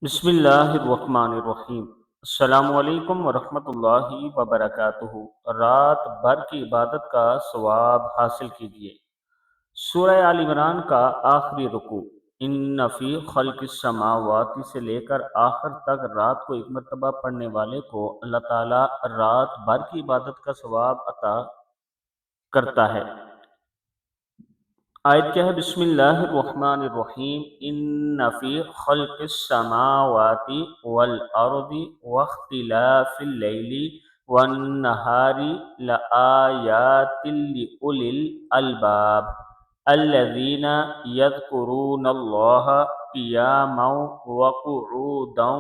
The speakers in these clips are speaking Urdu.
بسم اللہ الرحمن الرحیم۔ السلام علیکم ورحمۃ اللہ وبرکاتہ۔ رات بھر کی عبادت کا ثواب حاصل کیجیے۔ سورہ آل عمران کا آخری رکوع۔ ان فی خلق السماوات سے لے کر آخر تک رات کو ایک مرتبہ پڑھنے والے کو اللہ تعالیٰ رات بھر کی عبادت کا ثواب عطا کرتا ہے۔ آیت کیا ہے؟ بسم اللہ الرحمن الرحیم۔ ان فی خلق السماوات والارض واختلاف اللیل والنہار لآیات لأولی الالباب الذین یذکرون اللہ قیاما وقعودا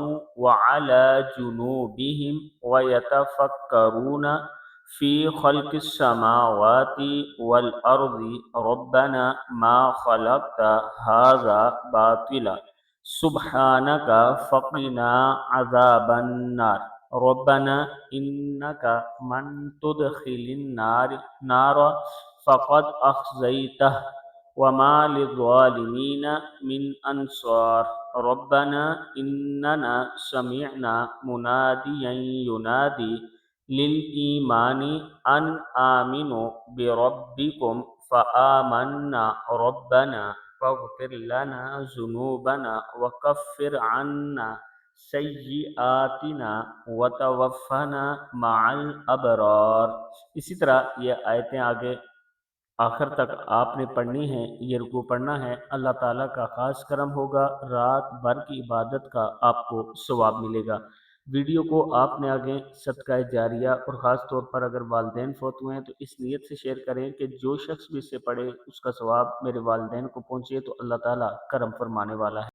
وعلی جنوبہم ویتفکرون فی خلق السماوات والارض ربنا ما خلقت هذا باطلا سبحانک فقنا عذاب النار ربنا انک من تدخل النار فقد اخزیتہ وما للظالمین من انصار ربنا اننا سمعنا منادیا ینادی للإيمان أن آمنوا بربكم فآمنا ربنا فاغفر لنا ذنوبنا وكفر عنا سیئاتنا وتوفنا مع الأبرار۔ اسی طرح یہ آیتیں آگے آخر تک آپ نے پڑھنی ہیں، یہ رکوع پڑھنا ہے۔ اللہ تعالیٰ کا خاص کرم ہوگا، رات بھر کی عبادت کا آپ کو ثواب ملے گا۔ ویڈیو کو آپ نے آگے صدقہ جاریہ اور خاص طور پر اگر والدین فوت ہوئے ہیں تو اس نیت سے شیئر کریں کہ جو شخص بھی اسے پڑھے اس کا ثواب میرے والدین کو پہنچے تو اللہ تعالیٰ کرم فرمانے والا ہے۔